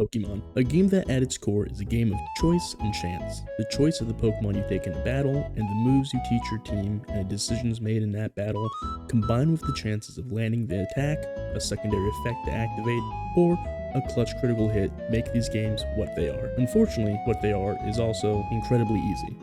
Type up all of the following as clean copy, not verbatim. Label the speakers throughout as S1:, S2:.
S1: Pokémon, a game that at its core is a game of choice and chance. The choice of the Pokémon you take in a battle, and the moves you teach your team, and the decisions made in that battle, combined with the chances of landing the attack, a secondary effect to activate, or a clutch critical hit, make these games what they are. Unfortunately, what they are is also incredibly easy.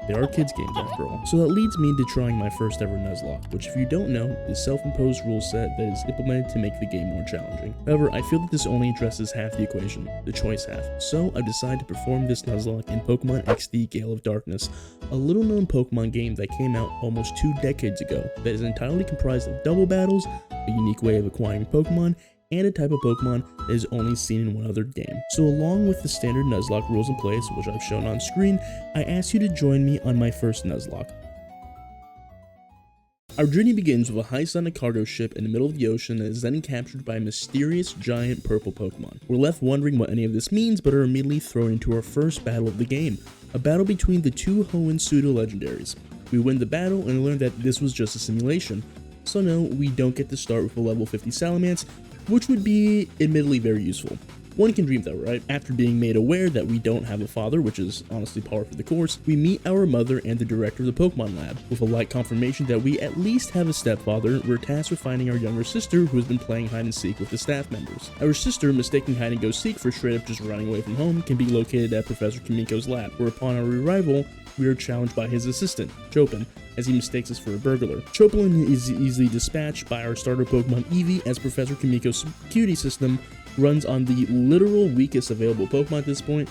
S1: They are kids games after all. So that leads me into trying my first ever Nuzlocke, which if you don't know, is a self-imposed rule set that is implemented to make the game more challenging. However, I feel that this only addresses half the equation, the choice half. So I've decided to perform this Nuzlocke in Pokemon XD Gale of Darkness, a little known Pokemon game that came out almost 2 decades ago that is entirely comprised of double battles, a unique way of acquiring Pokemon, and a type of Pokemon that is only seen in one other game. So along with the standard Nuzlocke rules in place, which I've shown on screen, I ask you to join me on my first Nuzlocke. Our journey begins with a high-sonic cargo ship in the middle of the ocean that is then captured by a mysterious giant purple Pokemon. We're left wondering what any of this means, but are immediately thrown into our first battle of the game, a battle between the two Hoenn pseudo-legendaries. We win the battle and learn that this was just a simulation, so no, we don't get to start with a level 50 Salamence, which would be admittedly very useful. One can dream though, right? After being made aware that we don't have a father, which is honestly par for the course, we meet our mother and the director of the Pokemon lab. With a light confirmation that we at least have a stepfather, we're tasked with finding our younger sister who has been playing hide and seek with the staff members. Our sister, mistaking hide and go seek for straight up just running away from home, can be located at Professor Kimiko's lab, where upon our arrival, we are challenged by his assistant, Chopin, as he mistakes us for a burglar. Chopin is easily dispatched by our starter Pokemon Eevee, as Professor Kimiko's cutie system runs on the literal weakest available Pokemon at this point,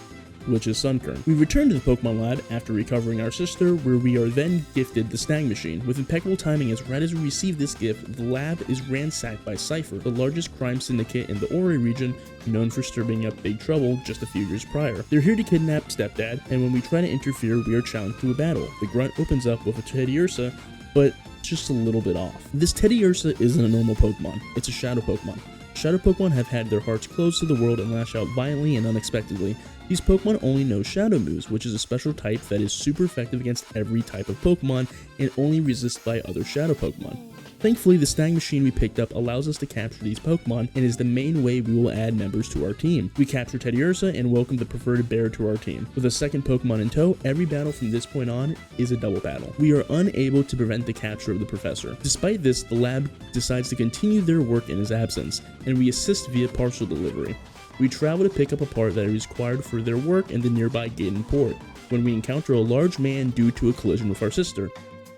S1: which is Sunkern. We return to the Pokemon lab after recovering our sister, where we are then gifted the Snag Machine. With impeccable timing, as right as we receive this gift, the lab is ransacked by Cypher, the largest crime syndicate in the Ori region, known for stirring up big trouble just a few years prior. They're here to kidnap Stepdad, and when we try to interfere, we are challenged to a battle. The grunt opens up with a Teddiursa, but just a little bit off. This Teddiursa isn't a normal Pokemon, it's a Shadow Pokemon. Shadow Pokemon have had their hearts closed to the world and lash out violently and unexpectedly. These Pokemon only know Shadow moves, which is a special type that is super effective against every type of Pokemon and only resisted by other Shadow Pokemon. Thankfully, the Snag Machine we picked up allows us to capture these Pokemon and is the main way we will add members to our team. We capture Teddiursa and welcome the preferred bear to our team. With a second Pokemon in tow, every battle from this point on is a double battle. We are unable to prevent the capture of the professor. Despite this, the lab decides to continue their work in his absence, and we assist via parcel delivery. We travel to pick up a part that is required for their work in the nearby Gaiden port, when we encounter a large man due to a collision with our sister.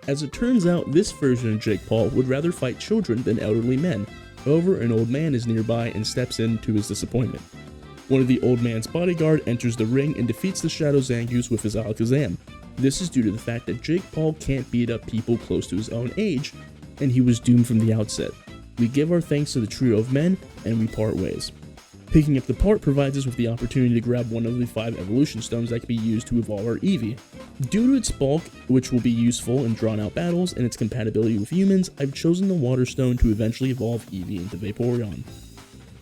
S1: As it turns out, this version of Jake Paul would rather fight children than elderly men. However, an old man is nearby and steps in to his disappointment. One of the old man's bodyguard enters the ring and defeats the Shadow Zangoose with his Alakazam. This is due to the fact that Jake Paul can't beat up people close to his own age, and he was doomed from the outset. We give our thanks to the trio of men, and we part ways. Picking up the part provides us with the opportunity to grab one of the 5 evolution stones that can be used to evolve our Eevee. Due to its bulk, which will be useful in drawn out battles, and its compatibility with humans, I've chosen the water stone to eventually evolve Eevee into Vaporeon.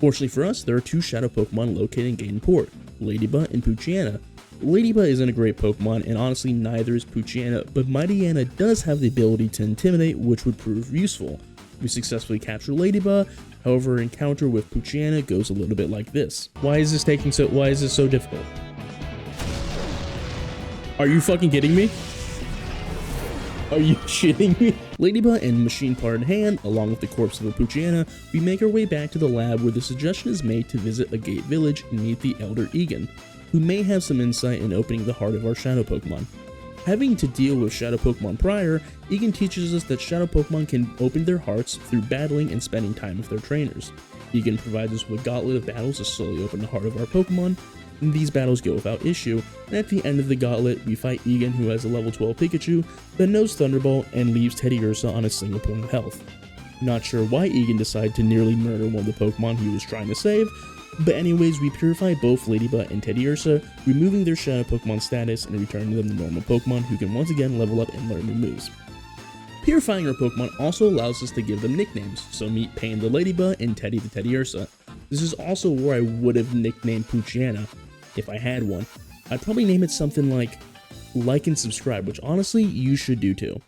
S1: Fortunately for us, there are 2 shadow Pokemon located in Gaiden Port, Ladybug and Poochyena. Ladybug isn't a great Pokemon, and honestly neither is Poochyena, but Mightyena does have the ability to intimidate, which would prove useful. We successfully capture Ladybug, however our encounter with Poochyena goes a little bit like this. Why is this so difficult? Are you fucking kidding me? Are you shitting me? Ladybug and machine part in hand, along with the corpse of a Poochyena, we make our way back to the lab where the suggestion is made to visit a gate village and meet the Elder Egan, who may have some insight in opening the heart of our Shadow Pokemon. Having to deal with Shadow Pokemon prior, Egan teaches us that Shadow Pokemon can open their hearts through battling and spending time with their trainers. Egan provides us with a gauntlet of battles to slowly open the heart of our Pokemon, and these battles go without issue, and at the end of the gauntlet, we fight Egan, who has a level 12 Pikachu, that knows Thunderbolt and leaves Teddiursa on a single point of health. Not sure why Egan decided to nearly murder one of the Pokemon he was trying to save, but anyways, we purify both Ladybug and Teddiursa, removing their Shadow Pokemon status and returning them to normal Pokemon who can once again level up and learn new moves. Purifying our Pokemon also allows us to give them nicknames, so meet Pain the Ladybug and Teddy the Teddiursa. This is also where I would have nicknamed Poochyena, if I had one. I'd probably name it something like and subscribe, which honestly, you should do too.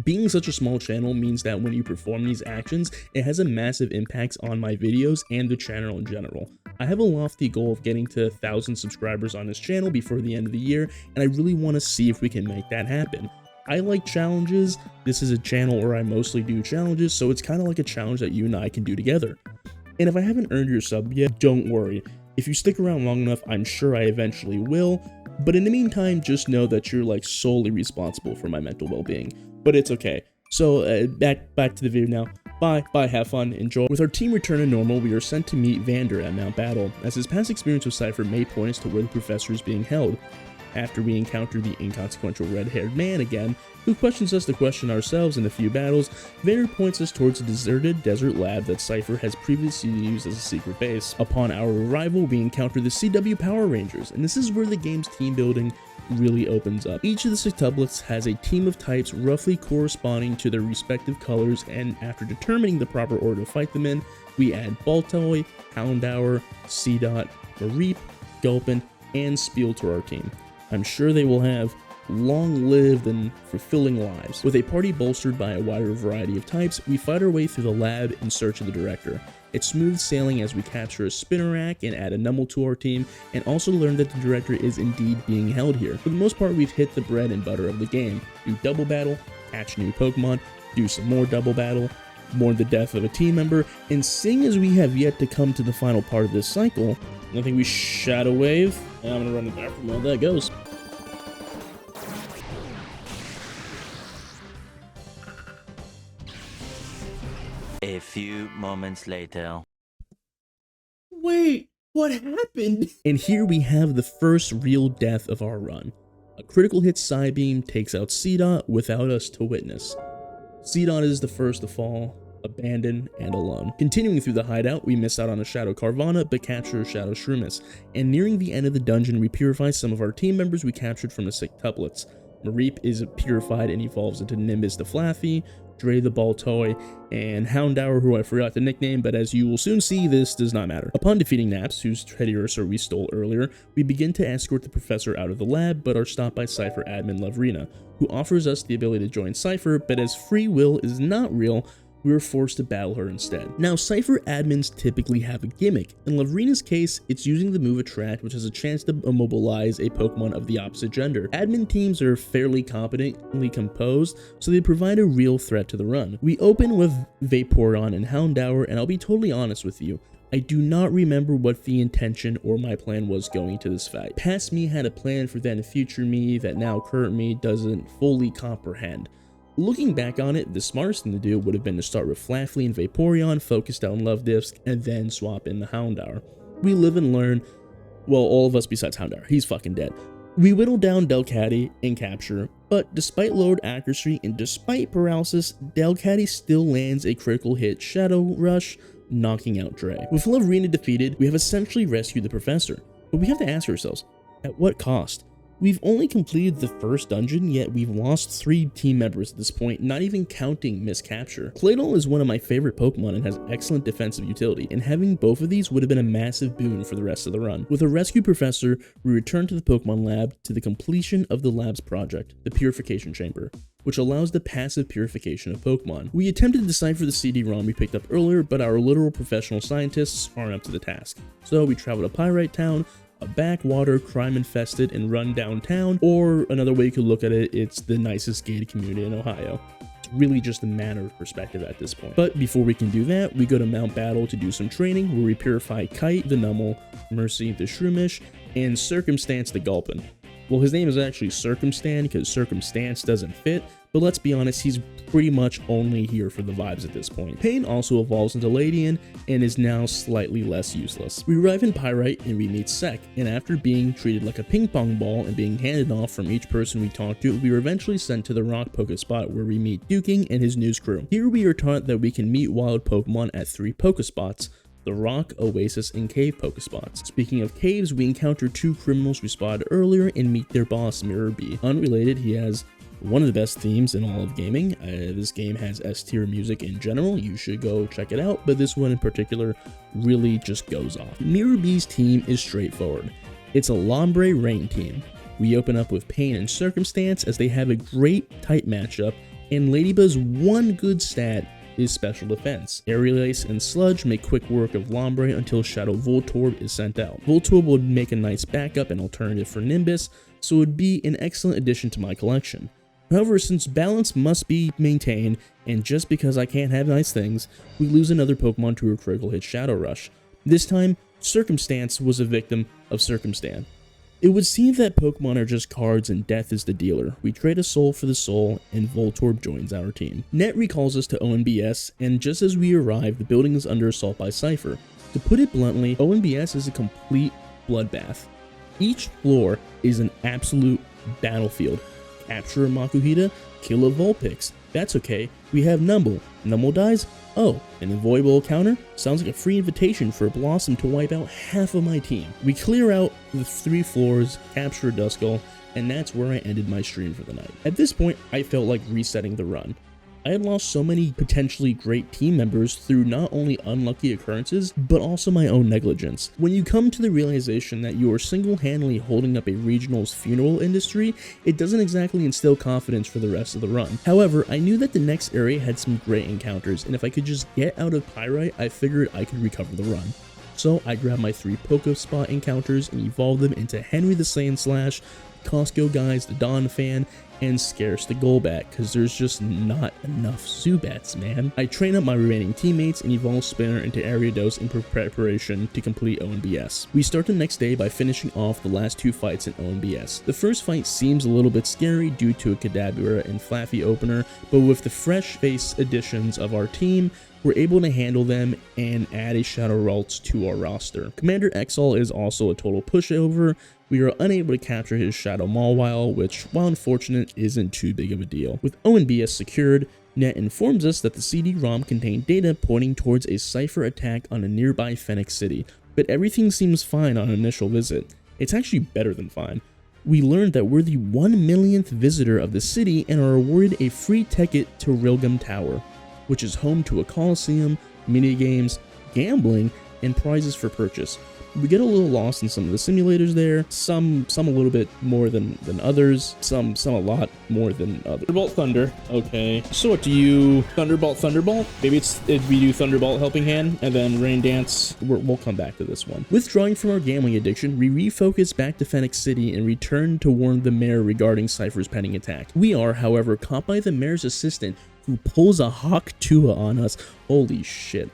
S1: Being such a small channel means that when you perform these actions, it has a massive impact on my videos and the channel in general. I have a lofty goal of getting to 1,000 subscribers on this channel before the end of the year, and I really want to see if we can make that happen. I like challenges. This is a channel where I mostly do challenges, so it's kind of like a challenge that you and I can do together. And if I haven't earned your sub yet, don't worry. If you stick around long enough, I'm sure I eventually will. But in the meantime, just know that you're like solely responsible for my mental well-being. But it's okay. So back to the video now. Bye, have fun, enjoy. With our team return to normal, we are sent to meet Vander at Mount Battle, as his past experience with Cypher may point us to where the professor is being held. After we encounter the inconsequential red-haired man again, who questions us to question ourselves in a few battles, Vander points us towards a deserted desert lab that Cypher has previously used as a secret base. Upon our arrival, we encounter the CW Power Rangers, and this is where the game's team building really opens up. Each of the sextuplets has a team of types roughly corresponding to their respective colors, and after determining the proper order to fight them in, we add Baltoy, Houndour, C-Dot, Mareep, Gulpin, and Spiel to our team. I'm sure they will have long-lived and fulfilling lives. With a party bolstered by a wider variety of types, we fight our way through the lab in search of the director. It's smooth sailing as we capture a Spinnerack and add a Numel to our team, and also learn that the director is indeed being held here. For the most part, we've hit the bread and butter of the game. Do double battle, catch new Pokemon, do some more double battle, mourn the death of a team member, and seeing as we have yet to come to the final part of this cycle, I think we Shadow Wave, and I'm gonna run the bathroom while that goes.
S2: A few moments later.
S1: Wait, what happened? And here we have the first real death of our run. A critical hit Psybeam takes out C-Dot without us to witness. C-Dot is the first to fall, abandoned and alone. Continuing through the hideout, we miss out on a Shadow Carvanha but capture a Shadow Shroomis. And nearing the end of the dungeon, we purify some of our team members we captured from the sextuplets. Mareep is purified and evolves into Nimbus the Flaffy, Dre the Baltoy, and Houndour, who I forgot the nickname, but as you will soon see, this does not matter. Upon defeating Naps, whose Teddiursa we stole earlier, we begin to escort the professor out of the lab, but are stopped by Cypher admin Lovrina, who offers us the ability to join Cypher, but as free will is not real, we were forced to battle her instead. Now, Cypher admins typically have a gimmick. In Lovrina's case, it's using the move Attract, which has a chance to immobilize a Pokemon of the opposite gender. Admin teams are fairly competently composed, so they provide a real threat to the run. We open with Vaporeon and Houndour, and I'll be totally honest with you, I do not remember what the intention or my plan was going to this fight. Past me had a plan for then future me that now current me doesn't fully comprehend. Looking back on it, the smartest thing to do would have been to start with Flaffy and Vaporeon, focus down Love Disc, and then swap in the Houndour. We live and learn. Well, all of us besides Houndour. He's fucking dead. We whittle down Delcatty and capture, but despite lowered accuracy and despite paralysis, Delcatty still lands a critical hit Shadow Rush, knocking out Dre. With Lovrina defeated, we have essentially rescued the professor, but we have to ask ourselves, at what cost? We've only completed the first dungeon, yet we've lost 3 team members at this point, not even counting miscapture. Claydol is one of my favorite Pokemon and has excellent defensive utility, and having both of these would have been a massive boon for the rest of the run. With a rescue professor, we return to the Pokemon lab to the completion of the lab's project, the Purification Chamber, which allows the passive purification of Pokemon. We attempted to decipher the CD-ROM we picked up earlier, but our literal professional scientists aren't up to the task. So we travel to Pyrite Town, a backwater, crime-infested, and run-down town, or another way you could look at it, it's the nicest gated community in Ohio. It's really just a matter of perspective at this point. But before we can do that, we go to Mount Battle to do some training, where we purify Kite, the Numel, Mercy, the Shroomish, and Circumstance, the Gulpin. Well, his name is actually Circumstan because Circumstance doesn't fit, but let's be honest, he's pretty much only here for the vibes at this point. Pain also evolves into Ladian and is now slightly less useless. We arrive in Pyrite and we meet Sek, and after being treated like a ping pong ball and being handed off from each person we talk to, we were eventually sent to the Rock Pokespot where we meet Duking and his news crew. Here we are taught that we can meet wild Pokemon at 3 Pokespots, the Rock, Oasis, and Cave Pokespots. Speaking of caves, we encounter 2 criminals we spotted earlier and meet their boss, Mirror B. Unrelated, he has one of the best themes in all of gaming. This game has S-tier music in general, you should go check it out, but this one in particular really just goes off. Mirror B's team is straightforward. It's a Lombre Rain team. We open up with Pain and Circumstance as they have a great type matchup, and Ladybuzz one good stat is special defense. Aerial Ice and Sludge make quick work of Lombre until Shadow Voltorb is sent out. Voltorb would make a nice backup and alternative for Nimbus, so it would be an excellent addition to my collection. However, since balance must be maintained, and just because I can't have nice things, we lose another Pokemon to a critical hit Shadow Rush. This time, Circumstance was a victim of Circumstance. It would seem that Pokemon are just cards and death is the dealer. We trade a soul for the soul, and Voltorb joins our team. Net recalls us to ONBS, and just as we arrive, the building is under assault by Cypher. To put it bluntly, ONBS is a complete bloodbath. Each floor is an absolute battlefield. Capture a Makuhita, kill a Vulpix. That's okay, we have Numble. Numble dies? Oh, an avoidable counter? Sounds like a free invitation for a Blossom to wipe out half of my team. We clear out the 3 floors, capture a Duskull, and that's where I ended my stream for the night. At this point, I felt like resetting the run. I had lost so many potentially great team members through not only unlucky occurrences, but also my own negligence. When you come to the realization that you are single-handedly holding up a regional's funeral industry, it doesn't exactly instill confidence for the rest of the run. However, I knew that the next area had some great encounters, and if I could just get out of Pyrite, I figured I could recover the run. So I grabbed my 3 Pokespot encounters and evolved them into Henry the Saiyan Slash, Costco Guys the Dawn Fan, and Scarce the Golbat, because there's just not enough Zubats, man. I train up my remaining teammates and evolve Spinner into Ariados in preparation to complete ONBS. We start the next day by finishing off the last 2 fights in ONBS. The first fight seems a little bit scary due to a Kadabra and Flaffy opener, but with the fresh face additions of our team, we're able to handle them and add a Shadow Ralts to our roster. Commander Exalt is also a total pushover. We are unable to capture his Shadow Mawile, which, while unfortunate, isn't too big of a deal. With ONBS secured, Net informs us that the CD-ROM contained data pointing towards a Cypher attack on a nearby Phoenix City, but everything seems fine on initial visit. It's actually better than fine. We learned that we're the 1 millionth visitor of the city and are awarded a free ticket to Rilgum Tower, which is home to a coliseum, minigames, gambling, and prizes for purchase. We get a little lost in some of the simulators there, some a little bit more than others, some a lot more than others. Thunderbolt Thunder, okay. So what do you, Thunderbolt? Maybe we do Thunderbolt Helping Hand, and then Rain Dance, we'll come back to this one. Withdrawing from our gambling addiction, we refocus back to Phoenix City and return to warn the mayor regarding Cypher's pending attack. We are, however, caught by the mayor's assistant, who pulls a Hawk Tua on us. Holy shit,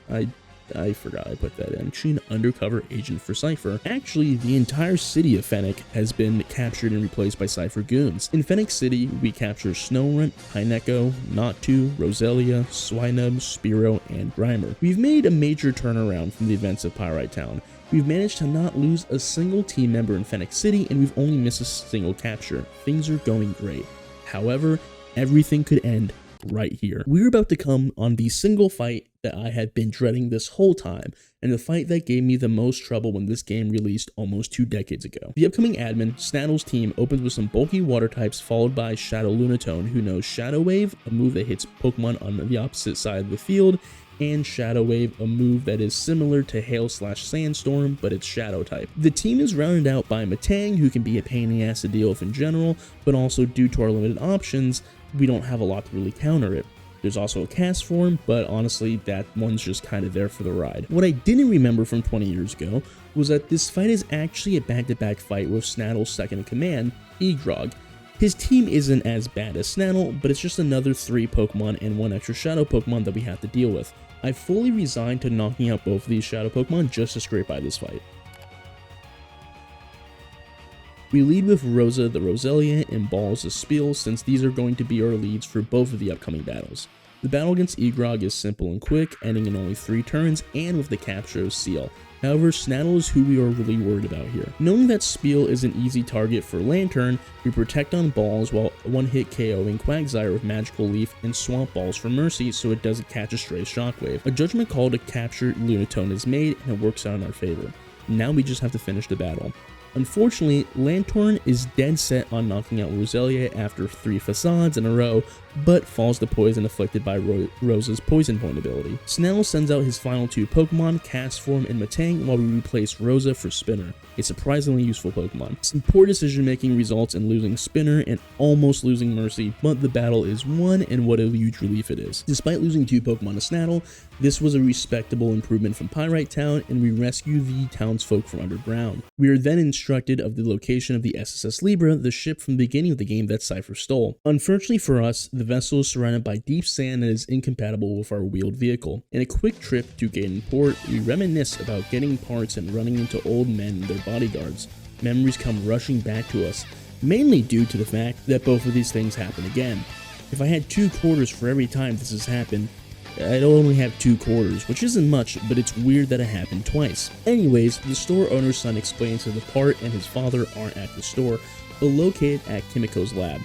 S1: I forgot I put that in. She's an undercover agent for Cypher. Actually, the entire city of Fennec has been captured and replaced by Cypher goons. In Fennec City, we capture Snorunt, Pinecco, Noctu, Roselia, Swinub, Spearow, and Grimer. We've made a major turnaround from the events of Pyrite Town. We've managed to not lose a single team member in Fennec City, and we've only missed a single capture. Things are going great. However, everything could end right here. We're about to come on the single fight that I had been dreading this whole time, and the fight that gave me the most trouble when this game released almost 2 decades ago. The upcoming admin, Snaddle's team, opens with some bulky water types followed by Shadow Lunatone, who knows Shadow Wave, a move that hits Pokemon on the opposite side of the field, and Shadow Wave, a move that is similar to Hail/Sandstorm, but it's Shadow type. The team is rounded out by Matang, who can be a pain in the ass to deal with in general, but also due to our limited options, we don't have a lot to really counter it. There's also a cast form, but honestly, that one's just kind of there for the ride. What I didn't remember from 20 years ago was that this fight is actually a back-to-back fight with Snaddle's second in command, Egrog. His team isn't as bad as Snaddle, but it's just another 3 Pokemon and 1 extra Shadow Pokemon that we have to deal with. I fully resigned to knocking out both of these Shadow Pokemon just to scrape by this fight. We lead with Rosa the Roselia and Balls the Spiel, since these are going to be our leads for both of the upcoming battles. The battle against Egrog is simple and quick, ending in only 3 turns and with the capture of Seal. However, Snaddle is who we are really worried about here. Knowing that Spiel is an easy target for Lantern, we protect on Balls while one-hit KOing Quagsire with Magical Leaf and Swamp Balls for Mercy so it doesn't catch a stray Shockwave. A judgment call to capture Lunatone is made and it works out in our favor. Now we just have to finish the battle. Unfortunately, Lantorn is dead set on knocking out Roselia after 3 facades in a row, but falls to poison afflicted by Rosa's Poison Point ability. Snaddle sends out his final 2 Pokemon, Cast Form and Matang, while we replace Rosa for Spinner. a surprisingly useful Pokemon. Some poor decision making results in losing Spinner and almost losing Mercy, but the battle is won, and what a huge relief it is. Despite losing 2 Pokemon to Snaddle, this was a respectable improvement from Pyrite Town, and we rescue the townsfolk from underground. We are then instructed of the location of the SSS Libra, the ship from the beginning of the game that Cypher stole. Unfortunately for us, the vessel is surrounded by deep sand that is incompatible with our wheeled vehicle. In a quick trip to Gale Port, we reminisce about getting parts and running into old men and their bodyguards. Memories come rushing back to us, mainly due to the fact that both of these things happen again. If I had 2 quarters for every time this has happened, I'd only have 2 quarters, which isn't much, but it's weird that it happened twice. Anyways, the store owner's son explains that the part and his father aren't at the store, but located at Kimiko's lab.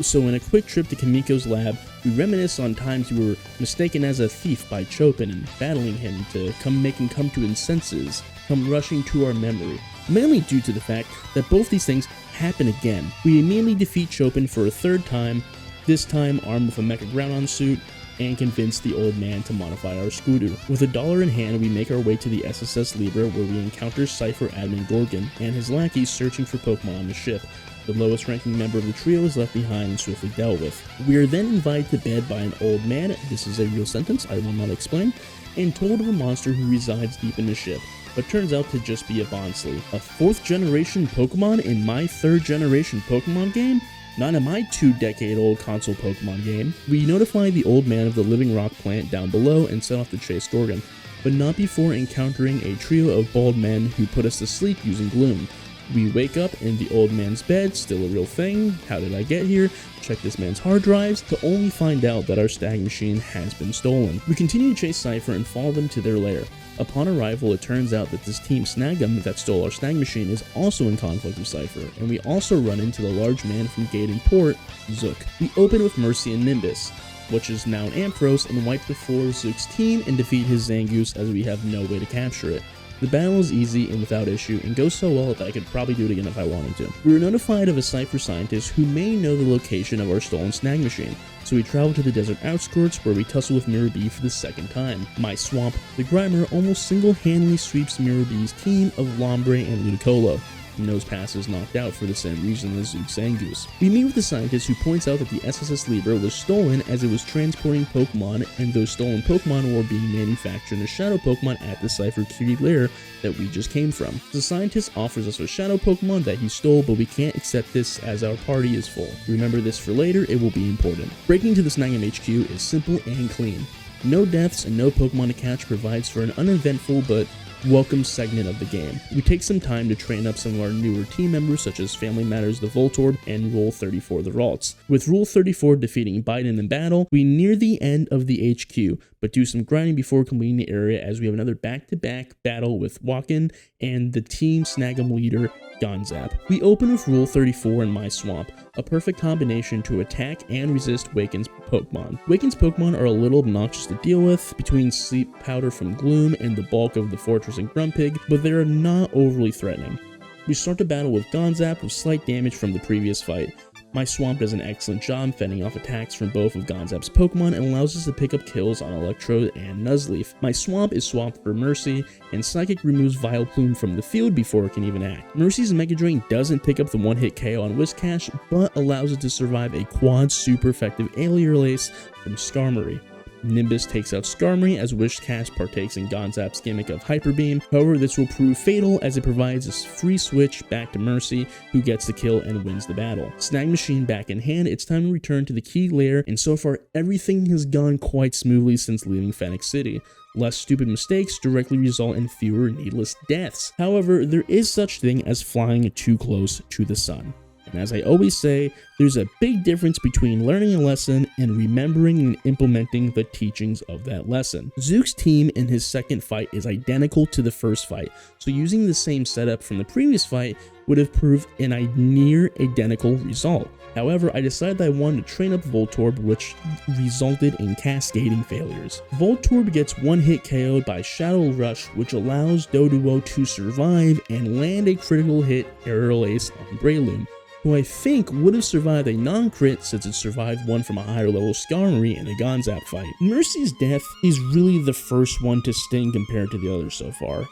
S1: So in a quick trip to Kimiko's lab, we reminisce on times we were mistaken as a thief by Chopin and battling him to make him come to his senses, come rushing to our memory, mainly due to the fact that both these things happen again. We immediately defeat Chopin for a 3rd time, this time armed with a Mecha Groudon suit, and convince the old man to modify our scooter. With $1 in hand, we make our way to the SSS Libra, where we encounter Cypher Admin Gorgon and his lackeys searching for Pokemon on the ship. The lowest ranking member of the trio is left behind and swiftly dealt with. We are then invited to bed by an old man, this is a real sentence, I will not explain, and told of a monster who resides deep in the ship, but turns out to just be a Bonsly. A 4th generation Pokemon in my 3rd generation Pokemon game? Not in my 2-decade-old console Pokemon game. We notify the old man of the living rock plant down below and set off to chase Gorgon, but not before encountering a trio of bald men who put us to sleep using gloom. We wake up in the old man's bed, still a real thing. How did I get here? Check this man's hard drives, to only find out that our stag machine has been stolen. We continue to chase Cypher and follow them to their lair. Upon arrival, it turns out that this Team Snag'em that stole our stag machine is also in conflict with Cypher, and we also run into the large man from Gale Port, Zook. We open with Mercy and Nimbus, which is now an Ampharos, and wipe the floor of Zook's team and defeat his Zangoose as we have no way to capture it. The battle is easy and without issue, and goes so well that I could probably do it again if I wanted to. We were notified of a Cypher scientist who may know the location of our stolen snag machine, so we travel to the desert outskirts where we tussle with Mirror B for the 2nd time. My Swamp, the Grimer, almost single-handedly sweeps Mirror B's team of Lombre and Ludicolo. Nosepass is knocked out for the same reason as Zook's Zangoose. We meet with the scientist who points out that the SSS Libra was stolen as it was transporting Pokemon, and those stolen Pokemon were being manufactured as Shadow Pokemon at the Cypher Cutie lair that we just came from. The scientist offers us a Shadow Pokemon that he stole, but we can't accept this as our party is full. Remember this for later, it will be important. Breaking into the Snag'em HQ is simple and clean. No deaths and no Pokemon to catch provides for an uneventful but welcome segment of the game. We take some time to train up some of our newer team members such as Family Matters the Voltorb and Rule 34 the Ralts. With Rule 34 defeating Biden in battle, we near the end of the HQ, but do some grinding before completing the area as we have another back-to-back battle with Walken and the Team Snag'em leader Gonzap. We open with Rule 34 in My Swamp, a perfect combination to attack and resist Waken's Pokemon. Waken's Pokemon are a little obnoxious to deal with, between Sleep Powder from Gloom and the bulk of the Fortress and Grumpig, but they are not overly threatening. We start the battle with Gonzap with slight damage from the previous fight. My Swamp does an excellent job fending off attacks from both of Gonzap's Pokemon and allows us to pick up kills on Electrode and Nuzleaf. My Swamp is swapped for Mercy, and Psychic removes Vileplume from the field before it can even act. Mercy's Mega Drain doesn't pick up the one-hit KO on Whiscash, but allows it to survive a quad super effective Aerial Ace from Skarmory. Nimbus takes out Skarmory as Whiscash partakes in Gonzap's gimmick of Hyper Beam. However, this will prove fatal as it provides a free switch back to Mercy, who gets the kill and wins the battle. Snag Machine back in hand, it's time to return to the key lair, and so far everything has gone quite smoothly since leaving Phoenix City. Less stupid mistakes directly result in fewer needless deaths. However, there is such thing as flying too close to the sun. And as I always say, there's a big difference between learning a lesson and remembering and implementing the teachings of that lesson. Zook's team in his second fight is identical to the first fight, so using the same setup from the previous fight would have proved a near identical result. However, I decided that I wanted to train up Voltorb, which resulted in cascading failures. Voltorb gets one-hit KO'd by Shadow Rush, which allows Doduo to survive and land a critical hit Aerial Ace on Breloom, who I think would have survived a non-crit since it survived one from a higher level Skarmory in a Gonzap fight. Mercy's death is really the first one to sting compared to the others so far.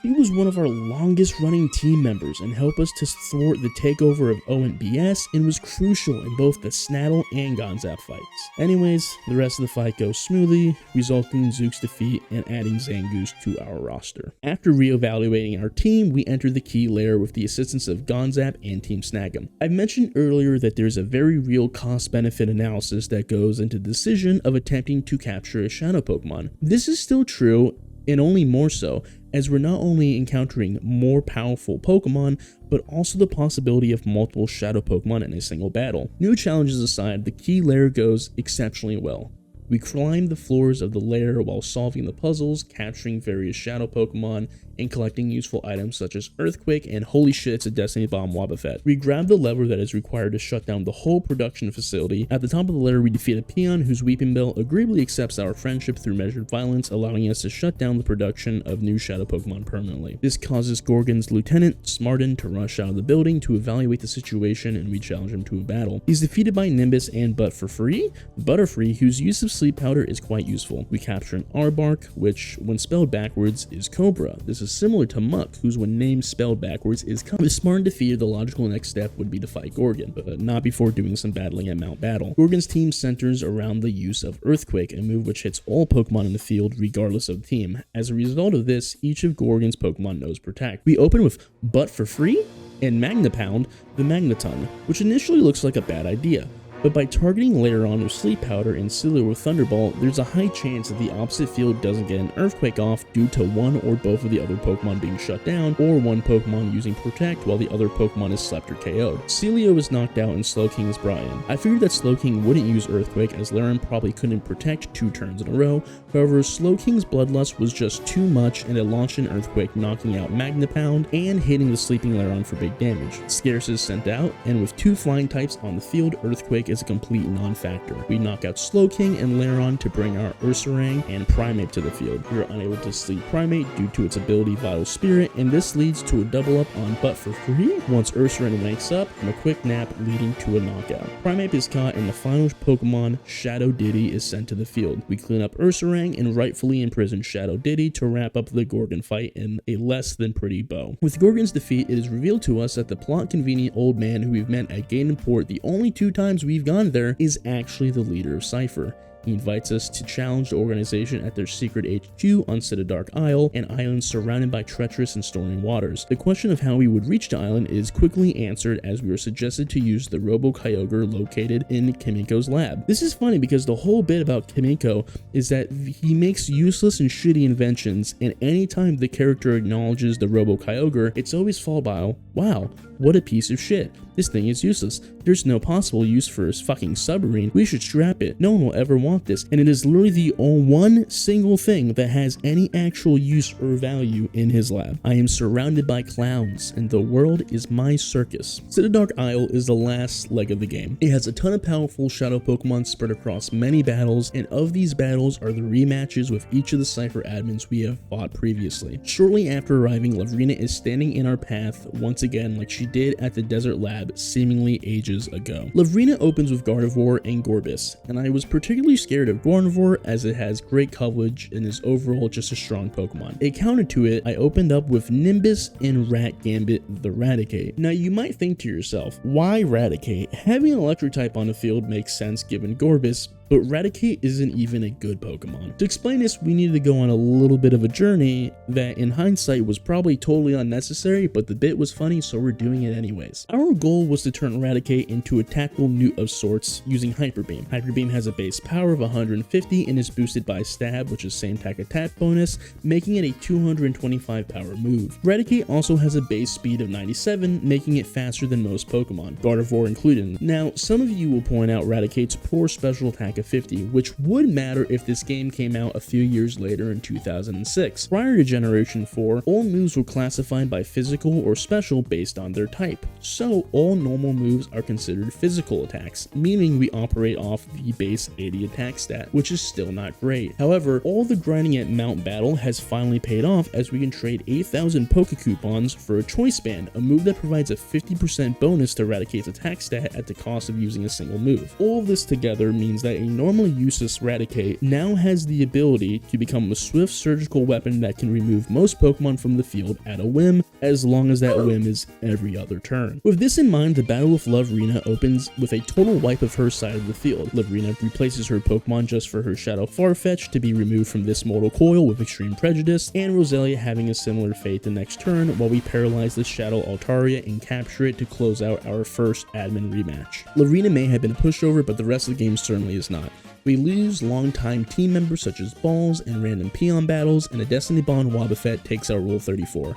S1: She was one of our longest running team members and helped us to thwart the takeover of ONBS and was crucial in both the Snaddle and Gonzap fights. Anyways, the rest of the fight goes smoothly, resulting in Zook's defeat and adding Zangoose to our roster. After reevaluating our team, we entered the key layer with the assistance of Gonzap and Team Snag'em. I mentioned earlier that there's a very real cost-benefit analysis that goes into the decision of attempting to capture a shadow Pokemon. This is still true, and only more so, as we're not only encountering more powerful Pokemon, but also the possibility of multiple shadow Pokemon in a single battle. New challenges aside, the key layer goes exceptionally well. We climb the floors of the lair while solving the puzzles, capturing various shadow Pokemon, and collecting useful items such as Earthquake and holy shit, it's a Destiny Bomb Wobbuffet. We grab the lever that is required to shut down the whole production facility. At the top of the lair, we defeat a peon whose Weeping Bell agreeably accepts our friendship through measured violence, allowing us to shut down the production of new shadow Pokemon permanently. This causes Gorgon's lieutenant, Smarden, to rush out of the building to evaluate the situation, and we challenge him to a battle. He's defeated by Nimbus and Butterfree, whose use of Sleep Powder is quite useful. We capture an Arbok, which, when spelled backwards, is Cobra. This is similar to Muck, whose when named spelled backwards is If Smarten defeated, the logical next step would be to fight Gorgon, but not before doing some battling at Mount Battle. Gorgon's team centers around the use of Earthquake, a move which hits all Pokemon in the field regardless of the team. As a result of this, each of Gorgon's Pokemon knows Protect. We open with Butterfree and Magnapound the Magneton, which initially looks like a bad idea. But by targeting Lairon with Sleep Powder and Sealer with Thunderbolt, there's a high chance that the opposite field doesn't get an Earthquake off due to one or both of the other Pokemon being shut down, or one Pokemon using Protect while the other Pokemon is slept or KO'd. Celio is knocked out and Slowking is brought in. I figured that Slowking wouldn't use Earthquake as Lairon probably couldn't Protect 2 turns in a row, however Slowking's Bloodlust was just too much and it launched an Earthquake, knocking out Magnapound and hitting the sleeping Lairon for big damage. Scarce is sent out, and with 2 flying types on the field, Earthquake is a complete non-factor. We knock out Slowking and Lairon to bring our Ursaring and Primeape to the field. We are unable to sleep Primeape due to its ability Vital Spirit, and this leads to a double up on Butterfree once Ursaring wakes up from a quick nap, leading to a knockout. Primeape is caught and the final Pokemon, Shadow Diddy, is sent to the field. We clean up Ursaring and rightfully imprison Shadow Diddy to wrap up the Gorgon fight in a less than pretty bow. With Gorgon's defeat, it is revealed to us that the plot-convenient old man who we've met at Gate and Port the only 2 times we've gone there is actually the leader of Cypher. He invites us to challenge the organization at their secret HQ on Dark Isle, an island surrounded by treacherous and stormy waters. The question of how we would reach the island is quickly answered as we are suggested to use the Robo-Kyogre located in Kimiko's lab. This is funny because the whole bit about Kimiko is that he makes useless and shitty inventions, and anytime the character acknowledges the Robo-Kyogre, it's always followed by, wow, what a piece of shit. This thing is useless. There's no possible use for his fucking submarine. We should scrap it. No one will ever want this. And it is literally the one single thing that has any actual use or value in his lab. I am surrounded by clowns, and the world is my circus. Dark Isle is the last leg of the game. It has a ton of powerful shadow Pokemon spread across many battles, and of these battles are the rematches with each of the Cypher admins we have fought previously. Shortly after arriving, Lavrina is standing in our path once again like she did at the desert lab seemingly ages ago. Lavrina opens with Gardevoir and Gorbis, and I was particularly scared of Gardevoir as it has great coverage and is overall just a strong Pokemon. A counter to it, I opened up with Nimbus and Rat Gambit the Raticate. Now you might think to yourself, why Raticate? Having an electric type on the field makes sense given Gorbis, but Raticate isn't even a good Pokemon. To explain this, we needed to go on a little bit of a journey that in hindsight was probably totally unnecessary, but the bit was funny, so we're doing it anyways. Our goal was to turn Raticate into a tactical newt of sorts using Hyper Beam. Hyper Beam has a base power of 150 and is boosted by Stab, which is same attack bonus, making it a 225 power move. Raticate also has a base speed of 97, making it faster than most Pokemon, Gardevoir included. Now, some of you will point out Raticate's poor special attack of 50, which would matter if this game came out a few years later in 2006. Prior to Generation 4, all moves were classified by physical or special based on their type, so all normal moves are considered physical attacks, meaning we operate off the base 80 attack stat, which is still not great. However, all the grinding at Mount Battle has finally paid off as we can trade 8,000 Poke Coupons for a Choice Band, a move that provides a 50% bonus to Raticate's attack stat at the cost of using a single move. All of this together means that a normally useless Raticate now has the ability to become a swift surgical weapon that can remove most Pokemon from the field at a whim, as long as that whim is every other turn. With this in mind, the battle with Lovrina opens with a total wipe of her side of the field. Lovrina replaces her Pokemon just for her Shadow Farfetch to be removed from this mortal coil with Extreme Prejudice, and Roselia having a similar fate the next turn while we paralyze the Shadow Altaria and capture it to close out our first admin rematch. Lovrina may have been a pushover, but the rest of the game certainly is not. We lose longtime team members such as Balls and random Peon battles, and a Destiny Bond Wobbuffet takes out Rule 34.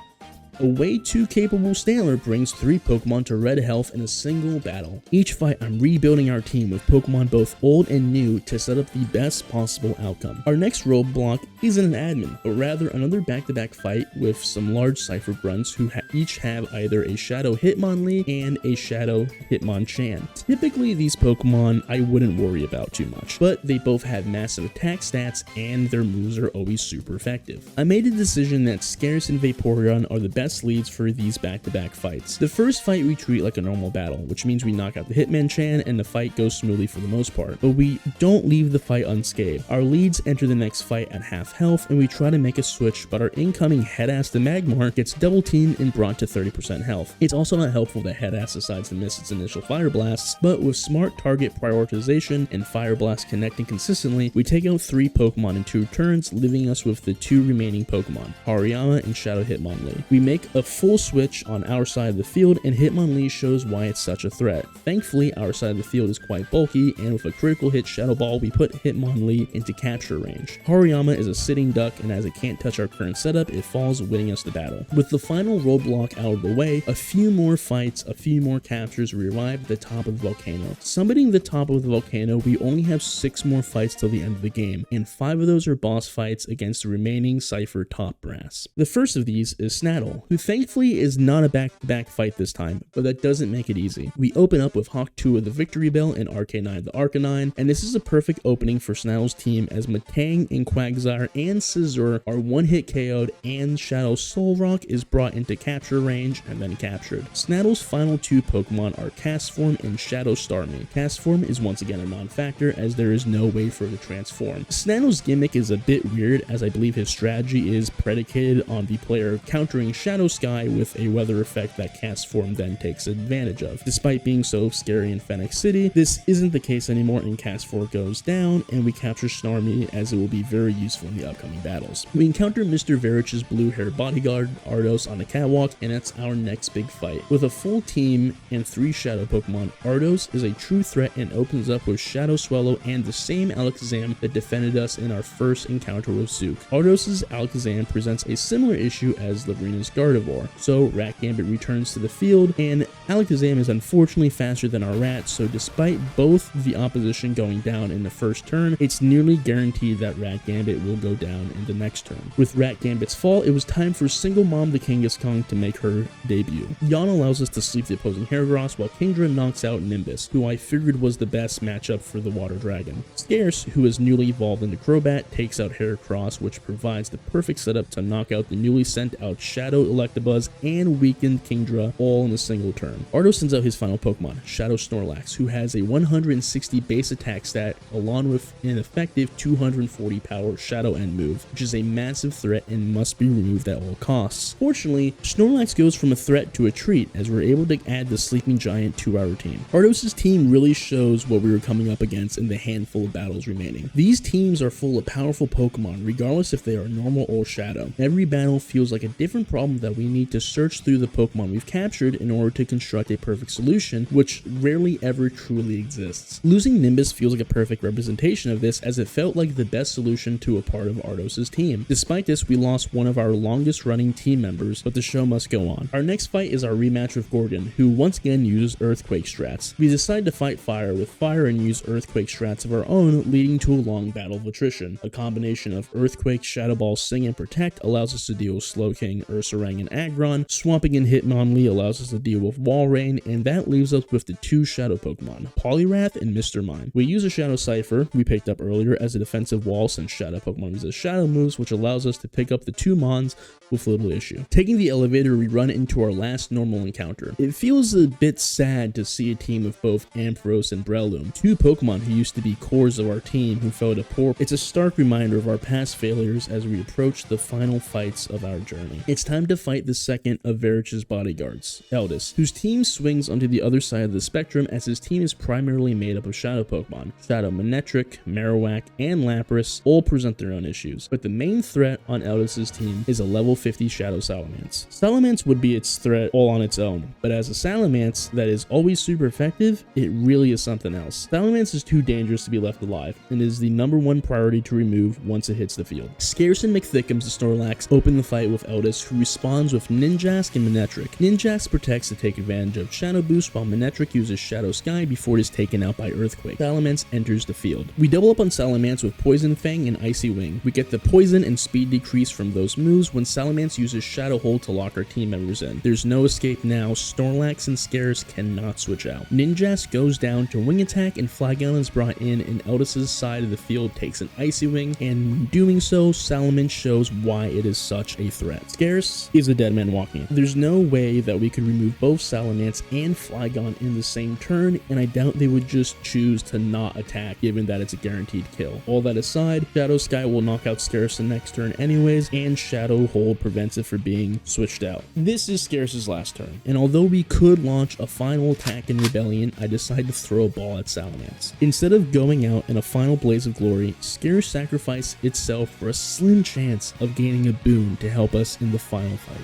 S1: A way too capable Stantler brings 3 Pokemon to red health in a single battle. Each fight I'm rebuilding our team with Pokemon both old and new to set up the best possible outcome. Our next roadblock isn't an admin, but rather another back-to-back fight with some large Cypher Grunts who each have either a Shadow Hitmonlee and a Shadow Hitmonchan. Typically these Pokemon I wouldn't worry about too much, but they both have massive attack stats and their moves are always super effective. I made a decision that Scarce and Vaporeon are the best leads for these back-to-back fights. The first fight we treat like a normal battle, which means we knock out the Hitmonchan and the fight goes smoothly for the most part, but we don't leave the fight unscathed. Our leads enter the next fight at half health and we try to make a switch, but our incoming Headass the Magmar gets double teamed and brought to 30% health. It's also not helpful that Headass decides to miss its initial Fire Blasts, but with smart target prioritization and Fire Blast connecting consistently, we take out 3 Pokemon in 2 turns, leaving us with the 2 remaining Pokemon, Hariyama and Shadow Hitmonlee. We make a full switch on our side of the field and Hitmonlee shows why it's such a threat. Thankfully, our side of the field is quite bulky, and with a critical hit Shadow Ball, we put Hitmonlee into capture range. Hariyama is a sitting duck, and as it can't touch our current setup, it falls, winning us the battle. With the final roadblock out of the way, a few more fights, a few more captures, we arrive at the top of the volcano. Summiting the top of the volcano, we only have 6 more fights till the end of the game, and 5 of those are boss fights against the remaining Cypher top brass. The first of these is Snaddle, who thankfully is not a back-to-back fight this time, but that doesn't make it easy. We open up with Hawk 2 of the Victory Bell and Arcanine the Arcanine, and this is a perfect opening for Snaddle's team as Matang and Quagsire and Scizor are one-hit KO'd and Shadow Solrock is brought into capture range and then captured. Snaddle's final 2 Pokemon are Castform and Shadow Starmie. Castform is once again a non-factor as there is no way for it to transform. Snaddle's gimmick is a bit weird as I believe his strategy is predicated on the player countering Shadow Sky with a weather effect that Castform then takes advantage of. Despite being so scary in Fennec City, this isn't the case anymore and Castform goes down and we capture Starmie as it will be very useful in the upcoming battles. We encounter Mr. Verich's blue-haired bodyguard, Ardos, on the catwalk, and that's our next big fight. With a full team and 3 Shadow Pokemon, Ardos is a true threat and opens up with Shadow Swallow and the same Alakazam that defended us in our first encounter with Zook. Ardos's Alakazam presents a similar issue as Lovrina's Gardevoir, so Rat Gambit returns to the field, and Alakazam is unfortunately faster than our Rat, so despite both the opposition going down in the first turn, it's nearly guaranteed that Rat Gambit will go down in the next turn. With Rat Gambit's fall, it was time for Single Mom the Kangaskhan to make her debut. Yawn allows us to sleep the opposing Heracross, while Kingdra knocks out Nimbus, who I figured was the best matchup for the Water Dragon. Scarce, who is newly evolved into Crobat, takes out Heracross, which provides the perfect setup to knock out the newly sent out Shadow Electabuzz and weakened Kingdra all in a single turn. Ardo sends out his final Pokemon, Shadow Snorlax, who has a 160 base attack stat along with an effective 240 power Shadow End move, which is a massive threat and must be removed at all costs. Fortunately, Snorlax goes from a threat to a treat as we're able to add the Sleeping Giant to our team. Ardos' team really shows what we were coming up against in the handful of battles remaining. These teams are full of powerful Pokemon regardless if they are normal or Shadow. Every battle feels like a different problem that we need to search through the Pokemon we've captured in order to construct a perfect solution, which rarely ever truly exists. Losing Nimbus feels like a perfect representation of this as it felt like the best solution to a part of Ardos' team. Despite this, we lost one of our longest running team members, but the show must go on. Our next fight is our rematch with Gorgon, who once again uses Earthquake strats. We decide to fight fire with fire and use Earthquake strats of our own, leading to a long battle of attrition. A combination of Earthquake, Shadow Ball, Sing, and Protect allows us to deal with Slowking, Ursaring, dying in Aggron, swamping in Hitmonlee allows us to deal with Wall Rain, and that leaves us with the two Shadow Pokemon, Poliwrath and Mr. Mime. We use a Shadow Cypher we picked up earlier as a defensive wall since Shadow Pokemon uses Shadow moves, which allows us to pick up the two Mons with little issue. Taking the elevator, we run into our last normal encounter. It feels a bit sad to see a team of both Ampharos and Breloom, two Pokemon who used to be cores of our team who fell to poor. It's a stark reminder of our past failures as we approach the final fights of our journey. It's time to fight the second of Verich's bodyguards, Eldest, whose team swings onto the other side of the spectrum as his team is primarily made up of Shadow Pokemon. Shadow Manectric, Marowak, and Lapras all present their own issues, but the main threat on Eldest's team is a level 50 Shadow Salamence. Salamence would be its threat all on its own, but as a Salamence that is always super effective, it really is something else. Salamence is too dangerous to be left alive, and is the #1 priority to remove once it hits the field. Scarce and McThickums the Snorlax open the fight with Eldest, who responds with Ninjask and Manectric. Ninjask protects to take advantage of Shadow Boost, while Manectric uses Shadow Sky before it is taken out by Earthquake. Salamence enters the field. We double up on Salamence with Poison Fang and Icy Wing. We get the poison and speed decrease from those moves when Salamence uses Shadow Hold to lock our team members in. There's no escape now. Snorlax and Scarce cannot switch out. Ninjask goes down to Wing Attack, and Flygon is brought in, and Eldest's side of the field takes an Icy Wing, and in doing so, Salamence shows why it is such a threat. Scarce is a dead man walking. There's no way that we could remove both Salamence and Flygon in the same turn, and I doubt they would just choose to not attack given that it's a guaranteed kill. All that aside, Shadow Sky will knock out Scarce the next turn anyways, and Shadow Hold prevents it from being switched out. This is Scarce's last turn, and although we could launch a final attack in Rebellion, I decided to throw a ball at Salamence. Instead of going out in a final blaze of glory, Scarce sacrificed itself for a slim chance of gaining a boon to help us in the final fight.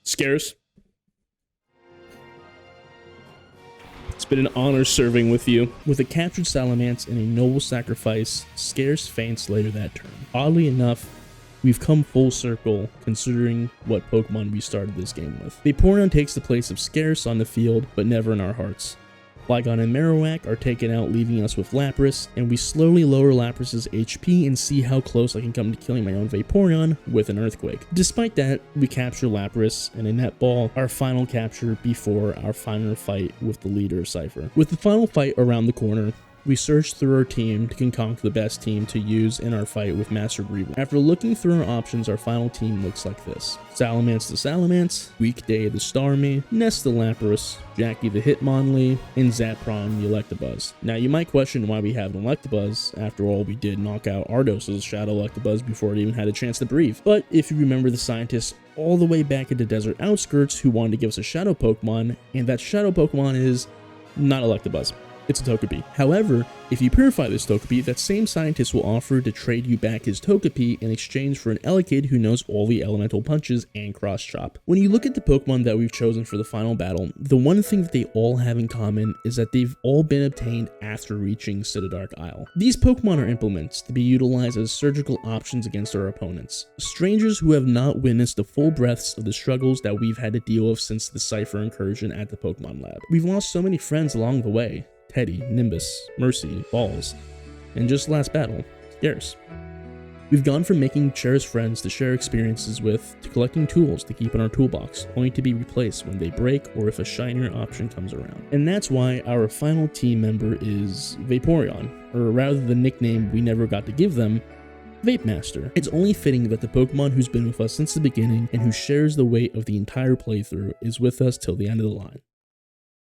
S1: Scarce, it's been an honor serving with you. With a captured Salamence and a noble sacrifice, Scarce faints later that turn. Oddly enough, we've come full circle considering what Pokemon we started this game with. Vaporeon takes the place of Scarce on the field, but never in our hearts. Flygon and Marowak are taken out, leaving us with Lapras, and we slowly lower Lapras's HP and see how close I can come to killing my own Vaporeon with an Earthquake. Despite that, we capture Lapras and a Net Ball, our final capture before our final fight with the leader of Cypher. With the final fight around the corner, we search through our team to concoct the best team to use in our fight with Master Greavil. After looking through our options, our final team looks like this. Salamence the Salamence, Weekday the Starmie, Nest the Lapras, Jackie the Hitmonlee, and Zapron the Electabuzz. Now you might question why we have an Electabuzz. After all, we did knock out Ardos's Shadow Electabuzz before it even had a chance to breathe. But if you remember the scientists all the way back at the desert outskirts who wanted to give us a Shadow Pokemon, and that Shadow Pokemon is not Electabuzz. It's a Togepi. However, if you purify this Togepi, that same scientist will offer to trade you back his Togepi in exchange for an Elekid who knows all the elemental punches and cross chop. When you look at the Pokemon that we've chosen for the final battle, the one thing that they all have in common is that they've all been obtained after reaching Citydark Isle. These Pokemon are implements to be utilized as surgical options against our opponents. Strangers who have not witnessed the full breadths of the struggles that we've had to deal with since the Cypher incursion at the Pokemon Lab. We've lost so many friends along the way. Teddy, Nimbus, Mercy, Balls, and just last battle, Scarce. We've gone from making cherished friends to share experiences with, to collecting tools to keep in our toolbox, only to be replaced when they break or if a shinier option comes around. And that's why our final team member is Vaporeon, or rather the nickname we never got to give them, Vape Master. It's only fitting that the Pokemon who's been with us since the beginning and who shares the weight of the entire playthrough is with us till the end of the line.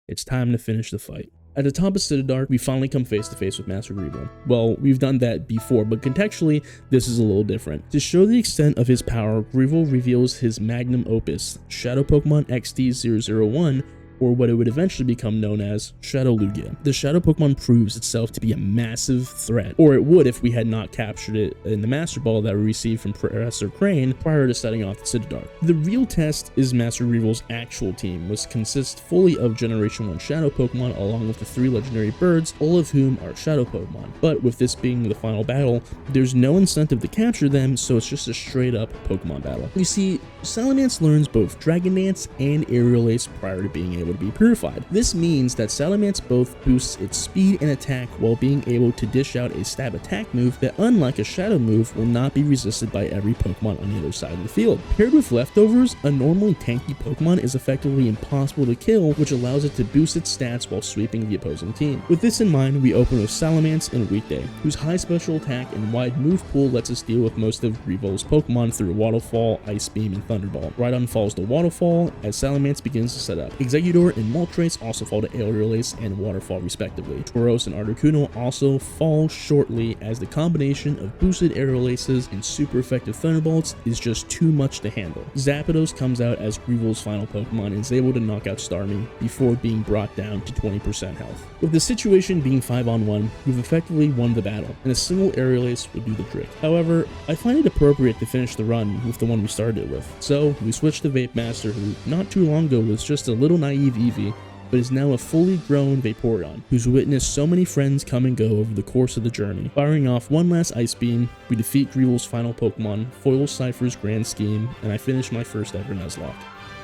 S1: It's time to finish the fight. At the top of Citydark, we finally come face to face with Master Greavil. Well, we've done that before, but contextually, this is a little different. To show the extent of his power, Greavil reveals his magnum opus, Shadow Pokemon XD001, or what it would eventually become known as Shadow Lugia. The Shadow Pokemon proves itself to be a massive threat, or it would if we had not captured it in the Master Ball that we received from Professor Crane prior to setting off the Citydark. The real test is Master Greavil's actual team, which consists fully of Generation 1 Shadow Pokemon along with the 3 legendary birds, all of whom are Shadow Pokemon. But with this being the final battle, there's no incentive to capture them, so it's just a straight up Pokemon battle. You see, Salamence learns both Dragon Dance and Aerial Ace prior to being able able to be purified. This means that Salamence both boosts its speed and attack while being able to dish out a stab attack move that, unlike a shadow move, will not be resisted by every Pokemon on the other side of the field. Paired with Leftovers, a normally tanky Pokemon is effectively impossible to kill, which allows it to boost its stats while sweeping the opposing team. With this in mind, we open with Salamence and Weekday, whose high special attack and wide move pool lets us deal with most of Revol's Pokemon through Waterfall, Ice Beam, and Thunderbolt. Rhydon falls to Waterfall as Salamence begins to set up. Exeggutor and Moltres also fall to Aerial Ace and Waterfall respectively. Tauros and Articuno also fall shortly as the combination of boosted Aerial Aces and super effective Thunderbolts is just too much to handle. Zapdos comes out as Revol's final Pokemon and is able to knock out Starmie before being brought down to 20% health. With the situation being 5-on-1, we've effectively won the battle, and a single Aerial Ace would do the trick. However, I find it appropriate to finish the run with the one we started with. So, we switched to Vape Master, who not too long ago was just a little naive Eevee, but is now a fully grown Vaporeon, who's witnessed so many friends come and go over the course of the journey. Firing off one last Ice Beam, we defeat Greevil's final Pokemon, foil Cypher's grand scheme, and I finish my first ever Nuzlocke.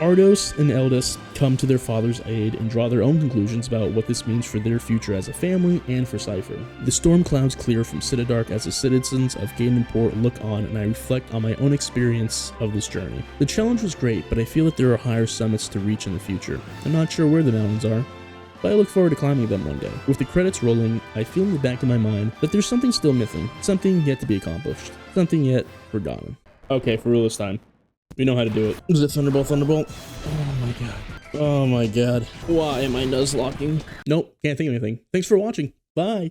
S1: Ardos and Eldest come to their father's aid and draw their own conclusions about what this means for their future as a family and for Cypher. The storm clouds clear from Citadark as the citizens of Gaidenport look on, and I reflect on my own experience of this journey. The challenge was great, but I feel that there are higher summits to reach in the future. I'm not sure where the mountains are, but I look forward to climbing them one day. With the credits rolling, I feel in the back of my mind that there's something still missing, something yet to be accomplished, something yet forgotten. Okay, for real this time. We know how to do it. Is it Thunderbolt, Thunderbolt? Oh my god. Oh my god. Why am I Nuzlocking? Nope, can't think of anything. Thanks for watching. Bye.